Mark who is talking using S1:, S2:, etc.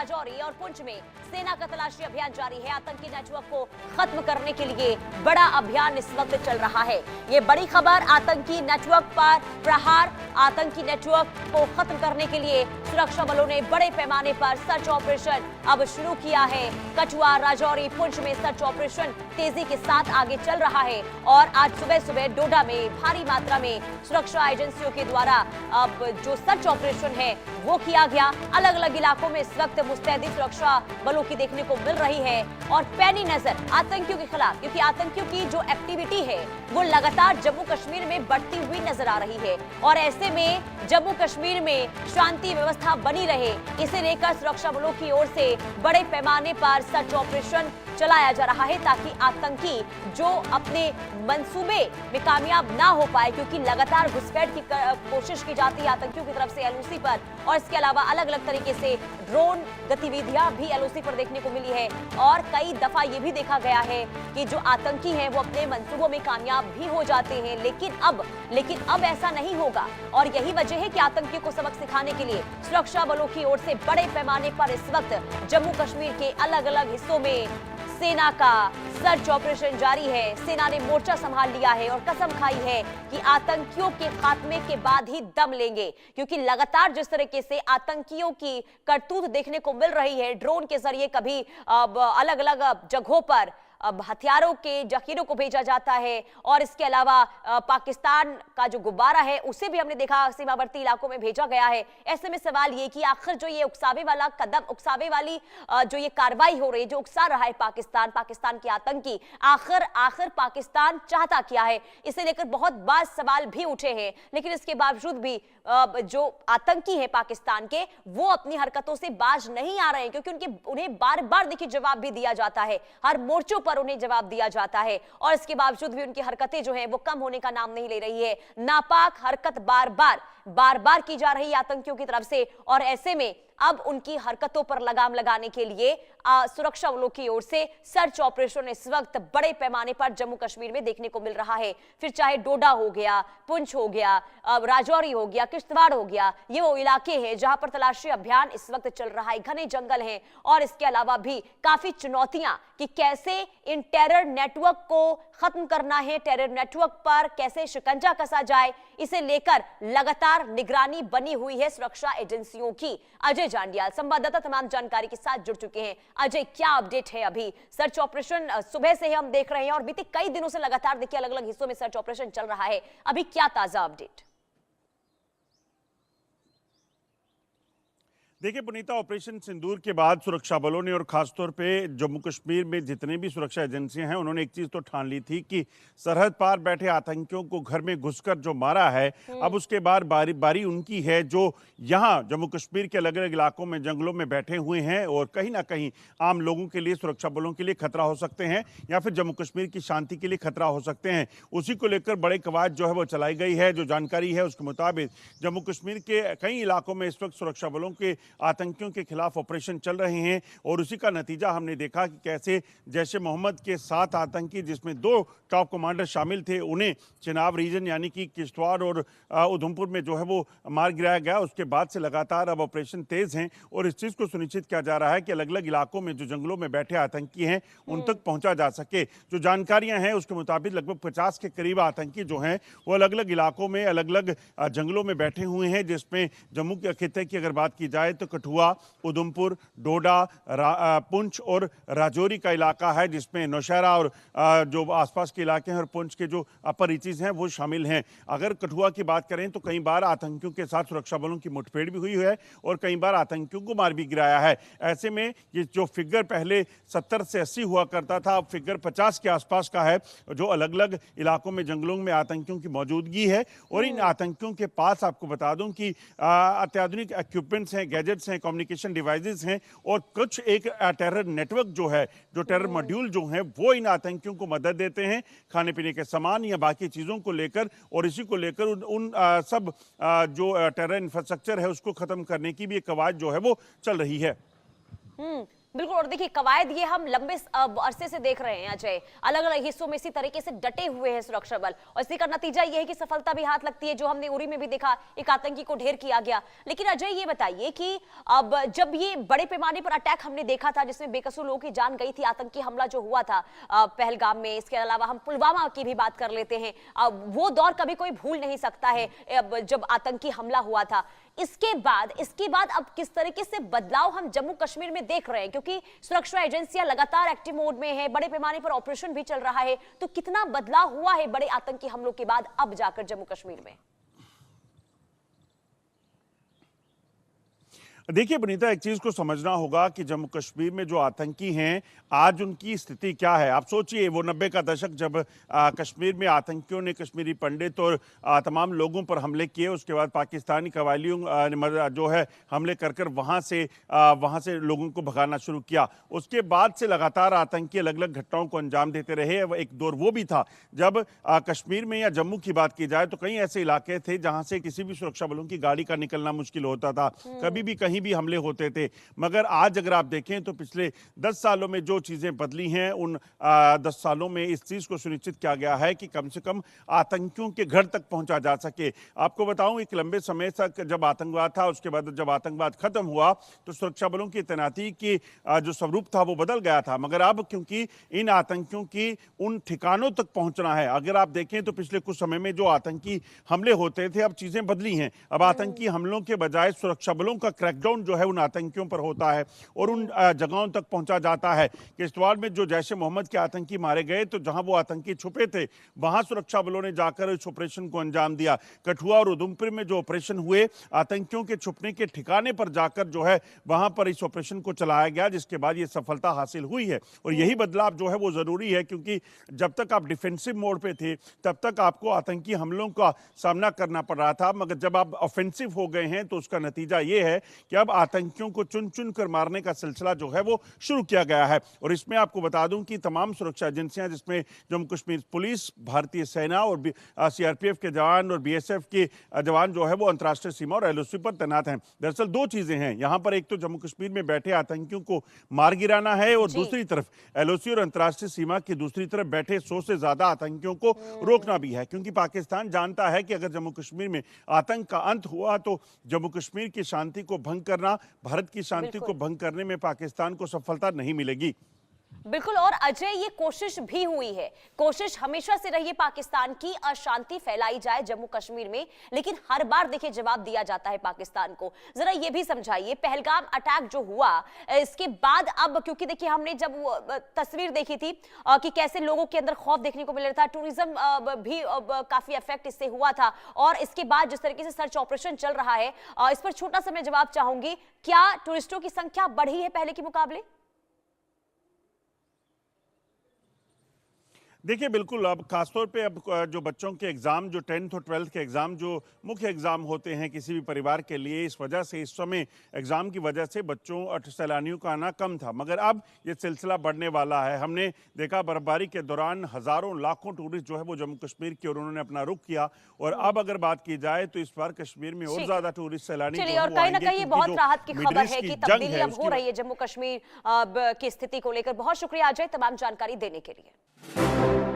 S1: राजौरी और पुंछ में सेना का तलाशी अभियान जारी है। आतंकी नेटवर्क को खत्म करने के लिए बड़ा अभियान इस वक्त चल रहा है। ये बड़ी खबर, आतंकी नेटवर्क पर प्रहार। आतंकी नेटवर्क को खत्म करने के लिए सुरक्षा बलों ने बड़े पैमाने पर सर्च ऑपरेशन अब शुरू किया है। कठुआ, राजौरी, पुंछ में सर्च ऑपरेशन तेजी के साथ आगे चल रहा है और आज सुबह सुबह डोडा में भारी मात्रा में सुरक्षा एजेंसियों के द्वारा अब जो सर्च ऑपरेशन है वो किया गया। अलग अलग इलाकों में इस वक्त मुस्तैदी सुरक्षा बलों की देखने को मिल रही है और पैनी नजर आतंकियों के खिलाफ, क्योंकि आतंकियों की जो एक्टिविटी है वो लगातार जम्मू कश्मीर में बढ़ती हुई नजर आ रही है और ऐसे में जम्मू कश्मीर में शांति व्यवस्था बनी रहे, इसे लेकर सुरक्षा बलों की ओर से बड़े पैमाने पर सर्च ऑपरेशन चलाया जा रहा है ताकि आतंकी जो अपने मंसूबे में कामयाब ना हो पाए, क्योंकि लगातार घुसपैठ की कोशिश की जाती है आतंकियों की तरफ से एलओसी पर और इसके अलावा अलग अलग तरीके से ड्रोन गतिविधियां भी एलओसी पर देखने को मिली है और कई दफा ये भी देखा गया है कि जो आतंकी हैं वो अपने मंसूबों में कामयाब भी हो जाते हैं। लेकिन अब ऐसा नहीं होगा और यही वजह है कि आतंकियों को सबक सिखाने के लिए सुरक्षा बलों की ओर से बड़े पैमाने पर इस वक्त जम्मू कश्मीर के अलग अलग हिस्सों में सेना का सर्च ऑपरेशन जारी है। सेना ने मोर्चा संभाल लिया है और कसम खाई है कि आतंकियों के खात्मे के बाद ही दम लेंगे, क्योंकि लगातार जिस तरीके से आतंकियों की करतूत देखने को मिल रही है, ड्रोन के जरिए कभी अलग अलग जगहों पर अब हथियारों के जखीरों को भेजा जाता है और इसके अलावा पाकिस्तान का जो गुब्बारा है उसे भी हमने देखा सीमावर्ती इलाकों में भेजा गया है। ऐसे में सवाल ये कि आखिर जो ये उकसावे वाला कदम, उकसावे वाली जो ये कार्रवाई हो रही है, जो उकसा रहा है पाकिस्तान के आतंकी, आखिर पाकिस्तान चाहता क्या है, इसे लेकर बहुत बार सवाल भी उठे हैं। लेकिन इसके बावजूद भी जो आतंकी है पाकिस्तान के, वो अपनी हरकतों से बाज नहीं आ रहे हैं, क्योंकि उन्हें बार बार देखिए जवाब भी दिया जाता है, हर मोर्चों पर उन्हें जवाब दिया जाता है और इसके बावजूद भी उनकी हरकतें जो हैं वो कम होने का नाम नहीं ले रही है। नापाक हरकत बार बार की जा रही है आतंकियों की तरफ से और ऐसे में अब उनकी हरकतों पर लगाम लगाने के लिए सुरक्षा बलों की ओर से सर्च ऑपरेशन इस वक्त बड़े पैमाने पर जम्मू कश्मीर में देखने को मिल रहा है। फिर चाहे डोडा हो गया, पुंछ हो गया, राजौरी हो गया, किश्तवाड़ हो गया, ये वो इलाके हैं जहां पर तलाशी अभियान इस वक्त चल रहा है। घने जंगल हैं और इसके अलावा भी काफी चुनौतियां कि कैसे इन टेरर नेटवर्क को खत्म करना है, टेरर नेटवर्क पर कैसे शिकंजा कसा जाए, इसे लेकर लगातार निगरानी बनी हुई है सुरक्षा एजेंसियों की। अजय जांडियाल संवाददाता तमाम जानकारी के साथ जुड़ चुके हैं। अजय, क्या अपडेट है? अभी सर्च ऑपरेशन सुबह से ही हम देख रहे हैं और बीते कई दिनों से लगातार देखिए अलग अलग हिस्सों में सर्च ऑपरेशन चल रहा है, अभी क्या ताजा अपडेट?
S2: देखिए पुनीता, ऑपरेशन सिंदूर के बाद सुरक्षा बलों ने और खासतौर पे जम्मू कश्मीर में जितने भी सुरक्षा एजेंसियां हैं उन्होंने एक चीज तो ठान ली थी कि सरहद पार बैठे आतंकियों को घर में घुसकर जो मारा है, अब उसके बाद बारी उनकी है जो यहाँ जम्मू कश्मीर के अलग अलग इलाकों में जंगलों में बैठे हुए हैं और कहीं ना कहीं आम लोगों के लिए, सुरक्षा बलों के लिए खतरा हो सकते हैं या फिर जम्मू कश्मीर की शांति के लिए खतरा हो सकते हैं। उसी को लेकर बड़े कवायद जो है वो चलाई गई है। जो जानकारी है उसके मुताबिक जम्मू कश्मीर के कई इलाकों में इस वक्त सुरक्षा बलों के आतंकियों के खिलाफ ऑपरेशन चल रहे हैं और उसी का नतीजा हमने देखा कि कैसे जैश ए मोहम्मद के 7 आतंकी, जिसमें 2 टॉप कमांडर शामिल थे, उन्हें चिनाब रीजन यानी कि किश्तवाड़ और उधमपुर में जो है वो मार गिराया गया। उसके बाद से लगातार अब ऑपरेशन तेज हैं और इस चीज़ को सुनिश्चित किया जा रहा है कि अलग अलग इलाकों में जो जंगलों में बैठे आतंकी हैं उन तक पहुंचा जा सके। जो जानकारियां हैं उसके मुताबिक लगभग 50 के करीब आतंकी जो हैं वो अलग अलग इलाकों में, अलग अलग जंगलों में बैठे हुए हैं, जिसमें जम्मू के खिते की अगर बात की जाए तो कठुआ, उधमपुर, डोडा, पुंछ और राजौरी का इलाका है, जिसमें नौशहरा और जो आसपास के इलाके हैं और पुंछ के जो अपर रीचेज हैं वो शामिल हैं। अगर कठुआ की बात करें तो कई बार आतंकियों के साथ सुरक्षा बलों की मुठभेड़ भी हुई है और कई बार आतंकियों को मार भी गिराया है। ऐसे में ये जो फिगर पहले 70 से 80 हुआ करता था, अब फिगर 50 के आसपास का है, जो अलग अलग इलाकों में जंगलों में आतंकियों की मौजूदगी है। और इन आतंकियों के पास आपको बता दूं कि अत्याधुनिक इक्विपमेंट्स हैं, गैजेट्स हैं, कम्युनिकेशन डिवाइसेस हैं और कुछ एक टेरर नेटवर्क जो है, जो टेरर मॉड्यूल जो हैं वो इन आतंकियों को मदद देते हैं खाने पीने के सामान या बाकी चीज़ों को लेकर। और इसी को लेकर उन सब जो टेरर इंफ्रास्ट्रक्चर है उसको खत्म करने की भी एक कवायद जो है वो चल रही है।
S1: बिल्कुल। और देखिए कवायद ये हम लंबे अरसे से देख रहे हैं अजय, अलग अलग हिस्सों में इसी तरीके से डटे हुए हैं सुरक्षा बल, और इसी का नतीजा ये है कि सफलता भी हाथ लगती है, जो हमने उरी में भी देखा, एक आतंकी को ढेर किया गया। लेकिन अजय ये बताइए कि अब जब ये बड़े पैमाने पर अटैक हमने देखा था जिसमें बेकसूर लोगों की जान गई थी, आतंकी हमला जो हुआ था पहलगाम में, इसके अलावा हम पुलवामा की भी बात कर लेते हैं, वो दौर कभी कोई भूल नहीं सकता है जब आतंकी हमला हुआ था। इसके बाद अब किस तरीके से बदलाव हम जम्मू कश्मीर में देख रहे हैं, क्योंकि सुरक्षा एजेंसियां लगातार एक्टिव मोड में है, बड़े पैमाने पर ऑपरेशन भी चल रहा है, तो कितना बदलाव हुआ है बड़े आतंकी हमलों के बाद अब जाकर जम्मू कश्मीर में?
S2: देखिए बनीता, एक चीज को समझना होगा कि जम्मू कश्मीर में जो आतंकी हैं आज उनकी स्थिति क्या है। आप सोचिए वो 90 का दशक जब कश्मीर में आतंकियों ने कश्मीरी पंडित और तमाम लोगों पर हमले किए, उसके बाद पाकिस्तानी कवालियों ने जो है हमले कर कर वहाँ से लोगों को भगाना शुरू किया। उसके बाद से लगातार आतंकी अलग अलग घटनाओं को अंजाम देते रहे। एक दौर वो भी था जब कश्मीर में या जम्मू की बात की जाए तो कई ऐसे इलाके थे जहाँ से किसी भी सुरक्षा बलों की गाड़ी का निकलना मुश्किल होता था, कभी भी कहीं भी हमले होते थे। मगर आज अगर आप देखें तो पिछले 10 सालों में जो चीजें बदली हैं, उन 10 सालों में इस चीज को सुनिश्चित किया गया है कि कम से कम आतंकियों के घर तक पहुंचा जा सके। आपको बताऊं, एक लंबे समय तक जब आतंकवाद था, उसके बाद जब आतंकवाद खत्म हुआ तो सुरक्षा बलों की तैनाती की जो स्वरूप था वो बदल गया था। मगर अब क्योंकि इन आतंकियों की उन ठिकानों तक पहुंचना है, अगर आप देखें तो पिछले कुछ समय में जो आतंकी हमले होते थे अब चीजें बदली हैं। अब आतंकी हमलों के बजाय सुरक्षा बलों का क्रैकडाउन जो है उन आतंकियों पर होता है और उन जगहों तक पहुंचा जाता है। किश्तवाड़ में जो जैश ए मोहम्मद के आतंकी मारे गए तो जहां वो आतंकी छुपे थे वहां सुरक्षा बलों ने जाकर इस ऑपरेशन को अंजाम दिया। कठुआ और उधमपुर में जो ऑपरेशन हुए, आतंकियों के छुपने के ठिकाने पर जाकर जो है वहां पर इस ऑपरेशन को चलाया गया, जिसके बाद ये सफलता हासिल हुई है। और यही बदलाव जो है वो जरूरी है, क्योंकि जब तक आप डिफेंसिव मोड पे थे तब तक आपको आतंकी हमलों का सामना करना पड़ रहा था, मगर जब आप ऑफेंसिव हो गए हैं तो उसका नतीजा ये है कि अब आतंकियों को चुन चुन कर मारने का सिलसिला जो है वो शुरू किया गया है। और इसमें आपको बता दूं कि तमाम सुरक्षा एजेंसियां, जिसमें जम्मू कश्मीर पुलिस, भारतीय सेना और सीआरपीएफ के जवान और बीएसएफ के जवान जो है वो अंतर्राष्ट्रीय सीमा और एलओसी पर तैनात हैं। दरअसल दो चीजें हैं यहाँ पर, एक तो जम्मू कश्मीर में बैठे आतंकियों को मार गिराना है और दूसरी तरफ एलओसी और अंतर्राष्ट्रीय सीमा की दूसरी तरफ बैठे 100 से ज्यादा आतंकियों को रोकना भी है, क्योंकि पाकिस्तान जानता है कि अगर जम्मू कश्मीर में आतंक का अंत हुआ तो जम्मू कश्मीर की शांति को भंग करना, भारत की शांति को भंग करने में पाकिस्तान को सफलता नहीं मिलेगी।
S1: बिल्कुल। और अजय ये कोशिश भी हुई है, कोशिश हमेशा से रही है पाकिस्तान की अशांति फैलाई जाए जम्मू कश्मीर में, लेकिन हर बार देखिए जवाब दिया जाता है पाकिस्तान को। जरा ये भी समझाइए, पहलगाम अटैक जो हुआ इसके बाद अब, क्योंकि देखिए हमने जब वो तस्वीर देखी थी कि कैसे लोगों के अंदर खौफ देखने को मिल रहा था, टूरिज्म भी काफी इफेक्ट इससे हुआ था, और इसके बाद जिस तरीके से सर्च ऑपरेशन चल रहा है इस पर छोटा सा मैं जवाब चाहूंगी, क्या टूरिस्टों की संख्या बढ़ी है पहले के मुकाबले?
S2: देखिए बिल्कुल, अब खासतौर पे अब जो बच्चों के एग्ज़ाम, जो 10th और 12th के एग्ज़ाम जो मुख्य एग्ज़ाम होते हैं किसी भी परिवार के लिए, इस वजह से इस समय एग्ज़ाम की वजह से बच्चों और सैलानियों का आना कम था, मगर अब ये सिलसिला बढ़ने वाला है। हमने देखा बर्फबारी के दौरान हज़ारों लाखों टूरिस्ट जो है वो जम्मू कश्मीर की और उन्होंने अपना रुख किया, और अब अगर बात की जाए तो इस बार कश्मीर में और ज़्यादा टूरिस्ट सैलानी
S1: चलिए, और कहीं ना कहीं ये बहुत राहत की खबर है कि तब्दीली अब हो रही है जम्मू कश्मीर की स्थिति को लेकर। बहुत शुक्रिया अजय तमाम जानकारी देने के लिए।